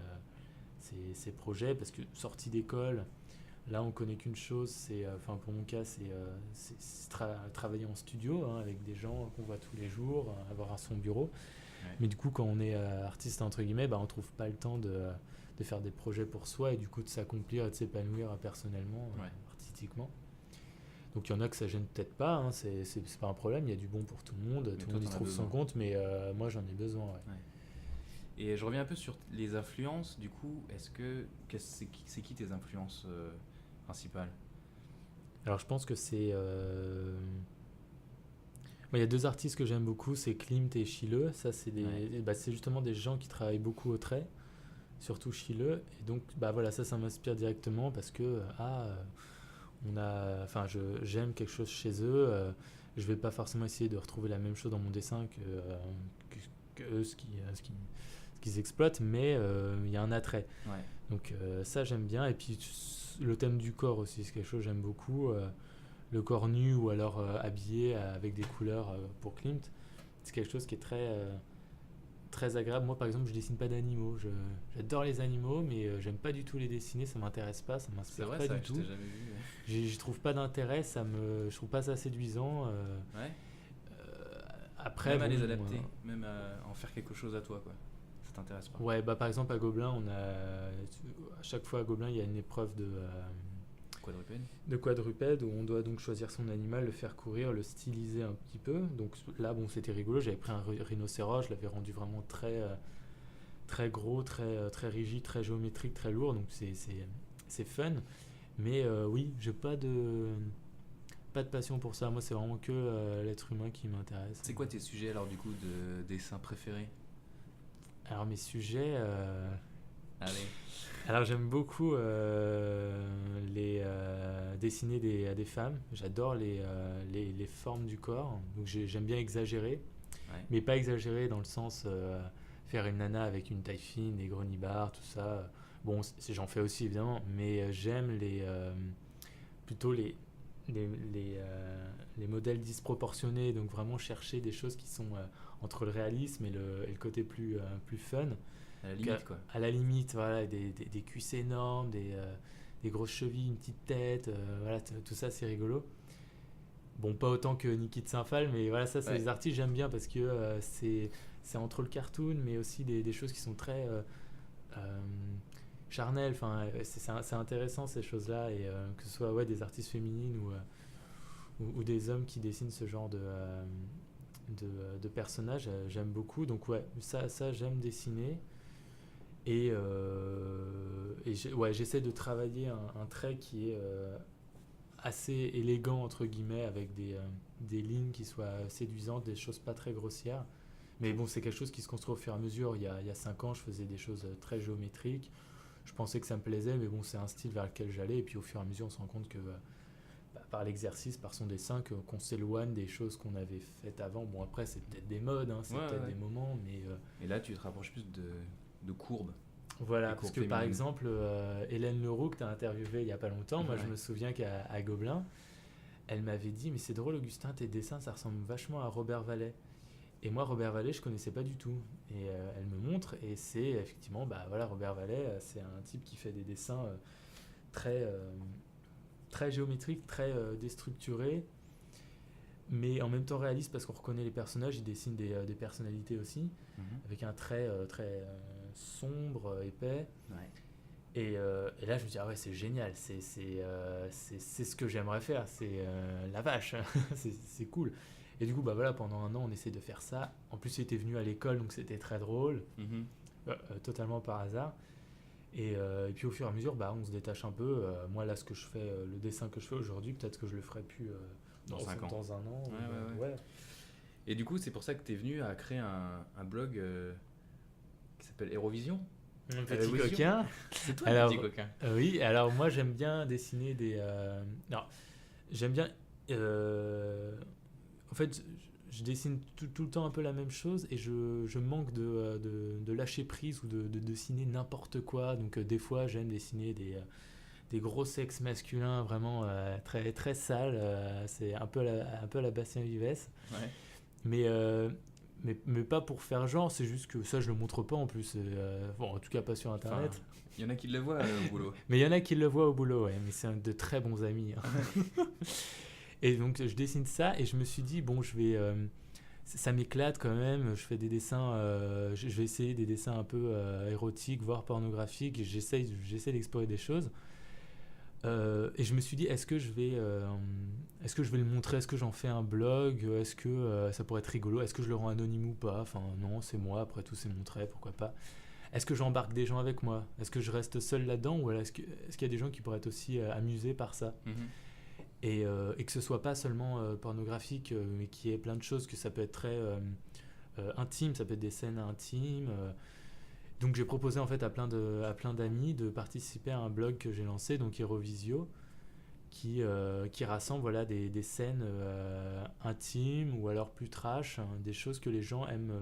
ces projets. Parce que sortie d'école, là, on connaît qu'une chose, pour mon cas, c'est travailler en studio avec des gens qu'on voit tous les jours, avoir son bureau. Ouais. Mais du coup, quand on est artiste, entre guillemets, on ne trouve pas le temps de faire des projets pour soi et du coup de s'accomplir et de s'épanouir personnellement, artistiquement. Donc il y en a que ça gêne peut-être pas, c'est pas un problème, il y a du bon pour tout le monde, tout le monde y trouve son compte, mais moi j'en ai besoin. Ouais. Et je reviens un peu sur les influences, du coup, c'est qui tes influences principales ? Alors je pense que c'est... Il y a 2 artistes que j'aime beaucoup, c'est Klimt et Schiele. Ça, c'est justement des gens qui travaillent beaucoup au trait, surtout Schiele. Et donc, ça m'inspire directement parce que j'aime quelque chose chez eux. Je vais pas forcément essayer de retrouver la même chose dans mon dessin que eux, ce qu'ils exploitent, mais il y a un attrait. Ouais. Donc ça, j'aime bien. Et puis le thème du corps aussi, c'est quelque chose que j'aime beaucoup. Le corps nu ou alors habillé avec des couleurs pour Klimt, c'est quelque chose qui est très agréable. Moi, par exemple, je dessine pas d'animaux. J'adore les animaux, mais j'aime pas du tout les dessiner. Ça m'intéresse pas, ça m'inspire pas du tout. Je t'ai jamais vu. Je trouve pas d'intérêt. Je trouve pas ça séduisant. Ouais. Après, même à les adapter, même à en faire quelque chose à toi, quoi. Ça t'intéresse pas. Ouais, par exemple à Gobelin, à chaque fois à Gobelin, il y a une épreuve de quadrupède où on doit donc choisir son animal, le faire courir, le styliser un petit peu. Donc là, c'était rigolo. J'avais pris un rhinocéros, je l'avais rendu vraiment très gros, très rigide, très géométrique, très lourd. Donc c'est fun. Mais oui, j'ai pas de passion pour ça. Moi, c'est vraiment que l'être humain qui m'intéresse. C'est quoi tes sujets alors du coup de dessin préférés ? Alors mes sujets... Allez. Alors j'aime beaucoup dessiner à des femmes. J'adore les formes du corps. Donc j'aime bien exagérer, mais pas exagérer dans le sens faire une nana avec une taille fine, des gros nibards, tout ça. Bon, j'en fais aussi évidemment, mais j'aime plutôt les modèles disproportionnés. Donc vraiment chercher des choses qui sont entre le réalisme et le côté plus fun. À la limite, quoi. À la limite, voilà, des cuisses énormes, des grosses chevilles, une petite tête, voilà, tout ça, c'est rigolo. Bon, pas autant que Niki de Saint-Phal, mais voilà, ça, c'est des artistes j'aime bien parce que c'est entre le cartoon, mais aussi des choses qui sont très charnelles. Enfin, c'est intéressant, ces choses-là, et que ce soit des artistes féminines ou des hommes qui dessinent ce genre de personnages, j'aime beaucoup. Donc, ça j'aime dessiner. Et j'essaie de travailler un trait qui est assez élégant, entre guillemets, avec des lignes qui soient séduisantes, des choses pas très grossières. Mais bon, c'est quelque chose qui se construit au fur et à mesure. Il y a 5 ans, je faisais des choses très géométriques. Je pensais que ça me plaisait, mais bon, c'est un style vers lequel j'allais. Et puis au fur et à mesure, on se rend compte que par l'exercice, par son dessin, qu'on s'éloigne des choses qu'on avait faites avant. Bon, après, c'est peut-être des modes, peut-être des moments, mais... Et là, tu te rapproches plus de courbes. Voilà, parce que par exemple, Hélène Leroux, que tu as interviewée il n'y a pas longtemps, moi je me souviens qu'à Gobelin, elle m'avait dit « Mais c'est drôle, Augustin, tes dessins, ça ressemble vachement à Robert Vallet. » Et moi, Robert Vallet, je ne connaissais pas du tout. Et elle me montre, et c'est effectivement, Robert Vallet, c'est un type qui fait des dessins très géométriques, très déstructurés, mais en même temps réalistes, parce qu'on reconnaît les personnages, il dessine des personnalités aussi, avec un trait très sombre, épais. Et là, je me dis, c'est génial, c'est ce que j'aimerais faire, c'est la vache, c'est cool. Et du coup, pendant un an, on essaie de faire ça. En plus, il était venu à l'école, donc c'était très drôle, totalement par hasard. Et puis au fur et à mesure, on se détache un peu. Moi, là, ce que je fais, le dessin que je fais aujourd'hui, peut-être que je le ferai plus dans un an. Ouais. Et du coup, c'est pour ça que tu es venu à créer un blog qui s'appelle Hérovision. Un petit coquin. C'est toi le petit coquin. Oui, alors moi, j'aime bien dessiner des... j'aime bien... en fait, je dessine tout le temps un peu la même chose et je manque de lâcher prise ou de dessiner n'importe quoi. Donc des fois, j'aime dessiner des gros sexes masculins vraiment très, très sales. C'est un peu la Bastien Vives. Ouais. Mais pas pour faire genre, c'est juste que ça, je le montre pas en plus. Bon, en tout cas, pas sur Internet. Enfin, il y en a qui le voient au boulot. Mais il y en a qui le voient au boulot, ouais. Mais c'est de très bons amis. Hein. Et donc, je dessine ça et je me suis dit, bon, ça m'éclate quand même. Je fais des dessins, je vais essayer des dessins un peu érotiques, voire pornographiques. J'essaie d'explorer des choses. Et je me suis dit, est-ce que je vais le montrer? Est-ce que j'en fais un blog? Est-ce que ça pourrait être rigolo? Est-ce que je le rends anonyme ou pas? Enfin, non, c'est moi. Après tout, c'est mon trait, pourquoi pas? Est-ce que j'embarque des gens avec moi? Est-ce que je reste seul là-dedans? Ou alors est-ce qu'il y a des gens qui pourraient être aussi amusés par ça? Et que ce soit pas seulement pornographique, mais qu'il y ait plein de choses, que ça peut être très intime, ça peut être des scènes intimes. Donc j'ai proposé en fait à plein d'amis de participer à un blog que j'ai lancé, donc Hérovisio, qui rassemble voilà, des scènes intimes ou alors plus trash, hein, des choses que les gens aiment,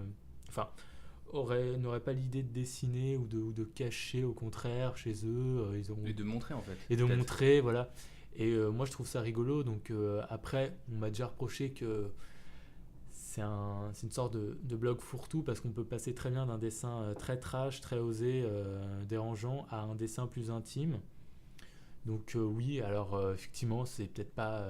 n'auraient pas l'idée de dessiner ou de cacher, au contraire, chez eux. Et de montrer en fait. Et de montrer, voilà. Et moi je trouve ça rigolo, donc après on m'a déjà reproché que c'est une sorte de blog fourre-tout, parce qu'on peut passer très bien d'un dessin très trash, très osé, dérangeant, à un dessin plus intime. Donc oui, alors effectivement, c'est peut-être pas...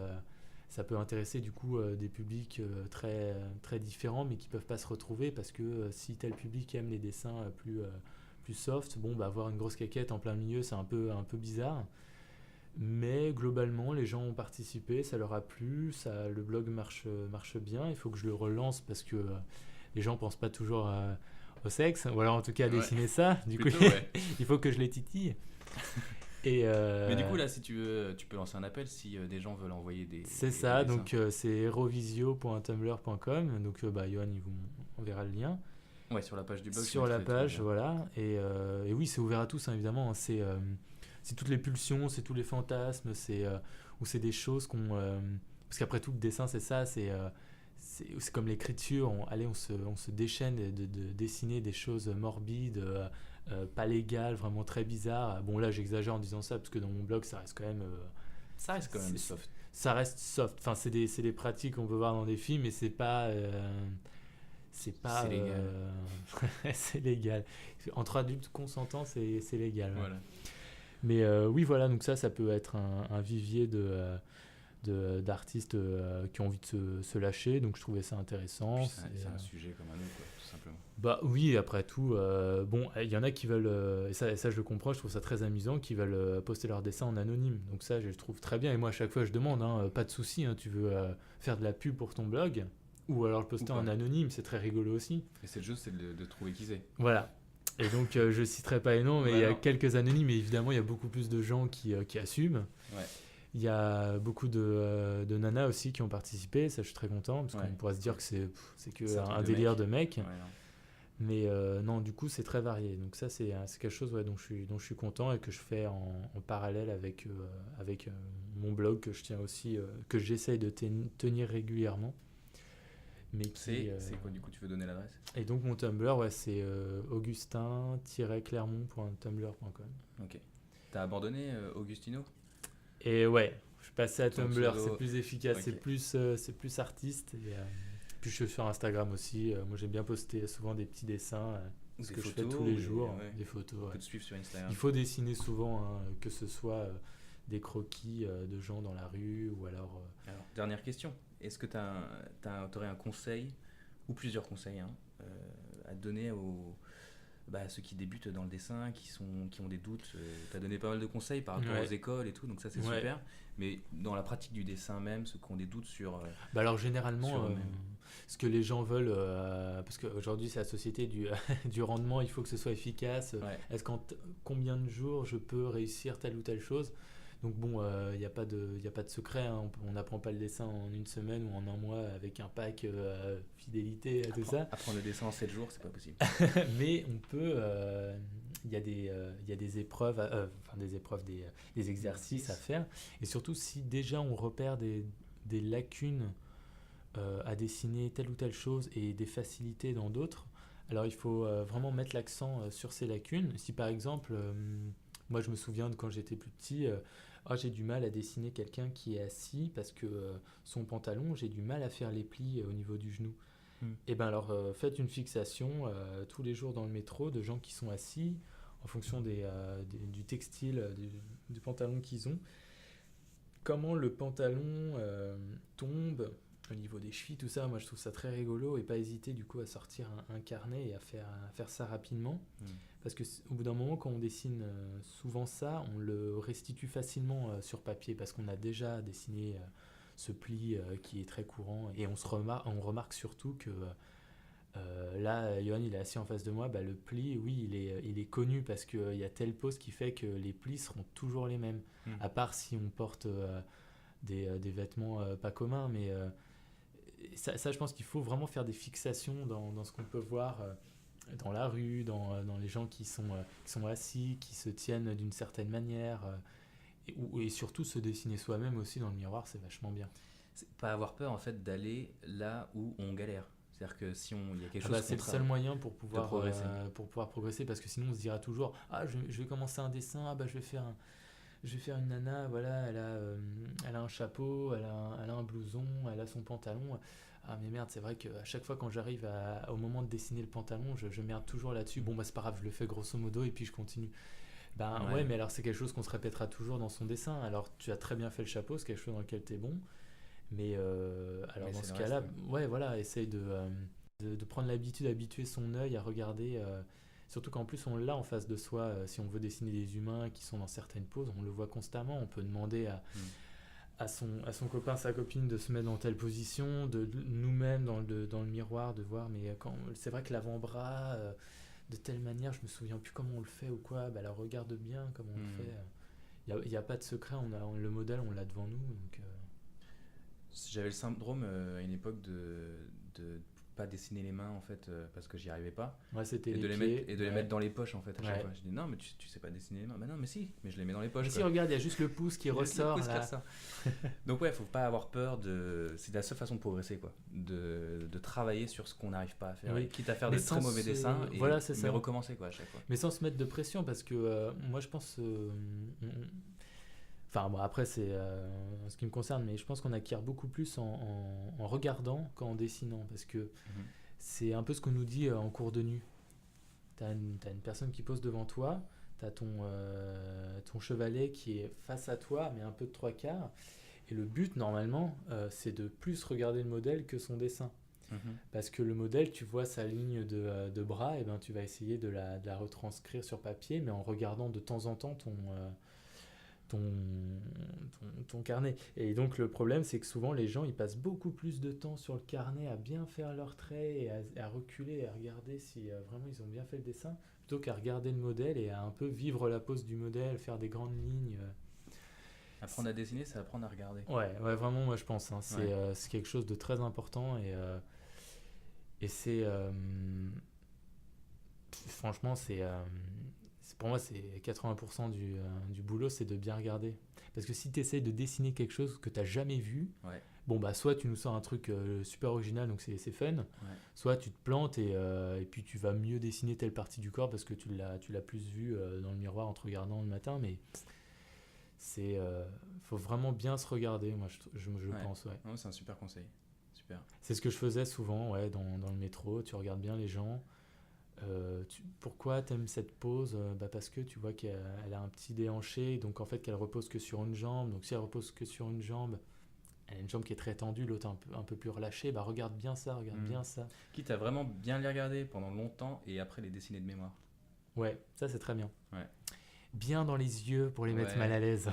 ça peut intéresser du coup des publics très, très différents, mais qui peuvent pas se retrouver, parce que si tel public aime les dessins plus soft, bon, bah, avoir une grosse caquette en plein milieu, c'est un peu bizarre. Mais globalement, les gens ont participé, ça leur a plu, le blog marche bien. Il faut que je le relance parce que les gens pensent pas toujours au sexe, ou alors en tout cas à dessiner ça. Du coup, il faut que je les titille. Mais du coup, là, si tu veux, tu peux lancer un appel si des gens veulent envoyer des. C'est ça, donc c'est hérovisio.tumblr.com. Donc, Yoann, on verra le lien. Ouais, sur la page du blog. Sur la page, voilà. Et oui, c'est ouvert à tous, hein, évidemment. C'est toutes les pulsions, c'est tous les fantasmes, ou c'est des choses qu'on... parce qu'après tout, le dessin, c'est ça, c'est comme l'écriture. On se déchaîne de dessiner des choses morbides, pas légales, vraiment très bizarres. Bon, là, j'exagère en disant ça, parce que dans mon blog, ça reste quand même... soft. Ça reste soft. Enfin, c'est des pratiques qu'on peut voir dans des films, mais c'est pas... c'est légal. C'est légal. Entre adultes consentants, c'est légal. Ouais. Voilà. Mais oui, voilà, donc ça peut être un vivier d'artistes qui ont envie de se lâcher, donc je trouvais ça intéressant. C'est un sujet comme un autre, quoi, tout simplement. Bah oui, après tout, bon, il y en a qui veulent, et ça je le comprends, je trouve ça très amusant, qui veulent poster leur dessin en anonyme, donc ça je le trouve très bien, et moi à chaque fois je demande, hein, pas de souci, hein, tu veux faire de la pub pour ton blog, ou alors le poster en anonyme, c'est très rigolo aussi. Et c'est le jeu, c'est de trouver qui c'est. Voilà. Et donc, je ne citerai pas les noms, mais il y a quelques anonymes, et évidemment, il y a beaucoup plus de gens qui assument. Ouais. Il y a beaucoup de nanas aussi qui ont participé, ça je suis très content, parce qu'on pourrait se dire que c'est qu'un délire de mecs. Mais non, du coup, c'est très varié. Donc ça, c'est quelque chose dont je suis content, et que je fais en parallèle avec mon blog que je tiens aussi, que j'essaye de tenir régulièrement. C'est quoi, du coup, tu veux donner l'adresse? Et donc mon Tumblr, c'est augustin-clermont.tumblr.com. Ok. T'as abandonné Augustino? Et ouais, je suis passé à Tumblr, c'est plus efficace, c'est plus artiste. Et, puis je suis sur Instagram aussi. Moi j'aime bien poster souvent des petits dessins, ce que je fais tous les jours, des photos. On peut te suivre sur Instagram. Il faut dessiner souvent, hein, que ce soit des croquis de gens dans la rue, ou alors... Alors, dernière question. Est-ce que t'aurais un conseil, ou plusieurs conseils, hein, à donner à ceux qui débutent dans le dessin, qui ont des doutes? T'as donné pas mal de conseils par rapport aux écoles et tout, donc ça c'est super. Mais dans la pratique du dessin même, ceux qui ont des doutes sur... alors généralement, ce que les gens veulent, parce qu'aujourd'hui c'est la société du rendement, il faut que ce soit efficace. Est-ce combien de jours je peux réussir telle ou telle chose? Donc bon, il n'y a pas de secret, hein. On n'apprend pas le dessin en une semaine ou en un mois avec un pack fidélité, tout ça. Apprendre le dessin en 7 jours, c'est pas possible. Mais on peut, il y a des épreuves, des exercices à faire. Et surtout, si déjà on repère des lacunes à dessiner telle ou telle chose et des facilités dans d'autres, alors il faut vraiment mettre l'accent sur ces lacunes. Si par exemple... Moi, je me souviens de quand j'étais plus petit, j'ai du mal à dessiner quelqu'un qui est assis parce que son pantalon, j'ai du mal à faire les plis au niveau du genou. Et ben alors, faites une fixation tous les jours dans le métro de gens qui sont assis en fonction du textile du pantalon qu'ils ont. Comment le pantalon tombe au niveau des chevilles, tout ça, moi je trouve ça très rigolo et pas hésiter du coup à sortir un carnet et à faire ça rapidement. Parce que au bout d'un moment, quand on dessine souvent ça, on le restitue facilement sur papier parce qu'on a déjà dessiné ce pli qui est très courant et on remarque surtout que là, Johan il est assis en face de moi, le pli, oui, il est connu parce qu'il y a telle pose qui fait que les plis seront toujours les mêmes, à part si on porte des vêtements pas communs, mais ça, je pense qu'il faut vraiment faire des fixations dans ce qu'on peut voir dans la rue, dans les gens qui sont assis, qui se tiennent d'une certaine manière, et surtout se dessiner soi-même aussi dans le miroir, c'est vachement bien. C'est pas avoir peur en fait d'aller là où on galère. C'est-à-dire que si il y a quelque chose c'est le seul moyen pour pouvoir progresser, parce que sinon on se dira toujours je vais commencer un dessin, je vais faire une nana, voilà, elle a un chapeau, elle a un blouson, elle a son pantalon. Ah mais merde, c'est vrai qu'à chaque fois quand j'arrive au moment de dessiner le pantalon, je merde toujours là-dessus. Bon c'est pas grave, je le fais grosso modo et puis je continue. Ouais, mais alors c'est quelque chose qu'on se répétera toujours dans son dessin. Alors tu as très bien fait le chapeau, c'est quelque chose dans lequel tu es bon. Mais alors dans ce cas-là, voilà, essaye de prendre l'habitude, d'habituer son œil à regarder, surtout qu'en plus on l'a en face de soi. Si on veut dessiner des humains qui sont dans certaines poses, on le voit constamment. On peut demander à son copain, sa copine de se mettre dans telle position, de nous-mêmes dans le miroir, de voir. Mais c'est vrai que l'avant-bras, de telle manière, je me souviens plus comment on le fait ou quoi. Alors regarde bien comment on le fait. Il n'y a pas de secret, le modèle, on l'a devant nous. Donc, j'avais le syndrome à une époque de pas dessiner les mains en fait parce que j'y arrivais pas. C'était et de les mettre dans les poches en fait à chaque fois. Je dis non mais tu sais pas dessiner les mains. Non mais si, mais je les mets dans les poches. Mais si regarde, il y a juste le pouce qui ressort là. Ça. Donc faut pas avoir peur c'est la seule façon de progresser quoi, de travailler sur ce qu'on n'arrive pas à faire, quitte à faire des très mauvais dessins mais recommencer quoi à chaque fois. Mais sans se mettre de pression parce que moi je pense après, c'est ce qui me concerne, mais je pense qu'on acquiert beaucoup plus en regardant qu'en dessinant, parce que c'est un peu ce qu'on nous dit en cours de nu. T'as une personne qui pose devant toi, t'as ton chevalet qui est face à toi, mais un peu de 3/4, et le but, normalement, c'est de plus regarder le modèle que son dessin. Parce que le modèle, tu vois sa ligne de bras, et tu vas essayer de la retranscrire sur papier, mais en regardant de temps en temps ton carnet. Et donc le problème, c'est que souvent les gens ils passent beaucoup plus de temps sur le carnet à bien faire leurs traits et à reculer et à regarder si vraiment ils ont bien fait le dessin, plutôt qu'à regarder le modèle et à un peu vivre la pose du modèle, faire des grandes lignes. Apprendre à dessiner, c'est apprendre à regarder. Ouais, vraiment, moi je pense. C'est quelque chose de très important et c'est franchement pour moi, c'est 80% du boulot, c'est de bien regarder. Parce que si tu essayes de dessiner quelque chose que tu n'as jamais vu, soit tu nous sors un truc super original, donc c'est fun, soit tu te plantes et puis tu vas mieux dessiner telle partie du corps parce que tu l'as plus vu dans le miroir en te regardant le matin, mais faut vraiment bien se regarder, moi je pense. Non, c'est un super conseil. Super. C'est ce que je faisais souvent dans le métro, tu regardes bien les gens. Pourquoi t'aimes cette pose? Parce que tu vois qu'elle a un petit déhanché, donc en fait qu'elle repose que sur une jambe, donc si elle repose que sur une jambe, elle a une jambe qui est très tendue, l'autre un peu plus relâchée, regarde bien ça, bien ça. Quitte à vraiment bien les regarder pendant longtemps et après les dessiner de mémoire. Ouais, ça c'est très bien. Bien dans les yeux pour les mettre mal à l'aise.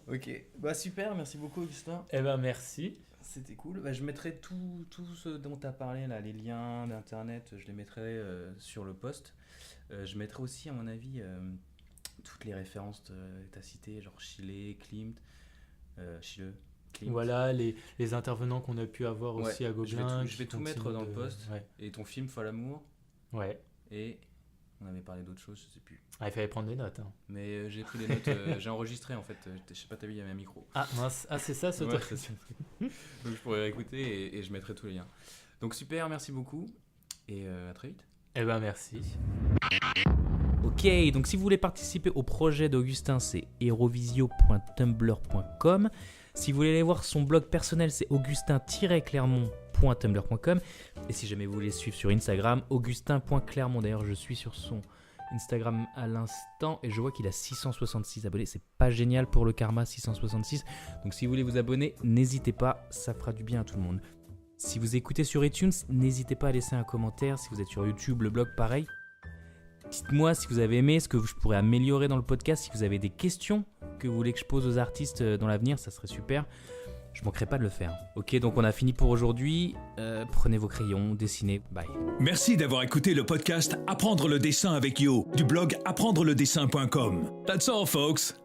Ok, super, merci beaucoup Augustin. Merci. C'était cool. Je mettrai tout ce dont tu as parlé, là, les liens d'internet, je les mettrai sur le post. Je mettrai aussi, à mon avis, toutes les références que tu as citées, genre Chile, Klimt. Voilà, les intervenants qu'on a pu avoir aussi à Gobelin. Je vais tout mettre dans le post. Et ton film Folamour. Et on avait parlé d'autres choses, je sais plus. Il fallait prendre des notes. Mais j'ai pris des notes, j'ai enregistré en fait. Je sais pas, t'as vu, il y avait un micro. Ah mince, c'est ça ce truc. Donc je pourrais réécouter et je mettrai tous les liens. Donc super, merci beaucoup et à très vite. Merci. Ok, donc si vous voulez participer au projet d'Augustin, c'est herovisio.tumblr.com. Si vous voulez aller voir son blog personnel, c'est augustin-clermont.tumblr.com. Et si jamais vous voulez suivre sur Instagram, augustin.clermont. D'ailleurs, je suis sur son Instagram à l'instant et je vois qu'il a 666 abonnés. C'est pas génial pour le karma, 666. Donc si vous voulez vous abonner, n'hésitez pas, ça fera du bien à tout le monde. Si vous écoutez sur iTunes, n'hésitez pas à laisser un commentaire. Si vous êtes sur YouTube, le blog, pareil. Dites-moi si vous avez aimé, ce que je pourrais améliorer dans le podcast. Si vous avez des questions que vous voulez que je pose aux artistes dans l'avenir, ça serait super. Je ne manquerai pas de le faire. Ok, donc on a fini pour aujourd'hui. Prenez vos crayons, dessinez. Bye. Merci d'avoir écouté le podcast Apprendre le dessin avec Yo du blog apprendreledessin.com. That's all, folks.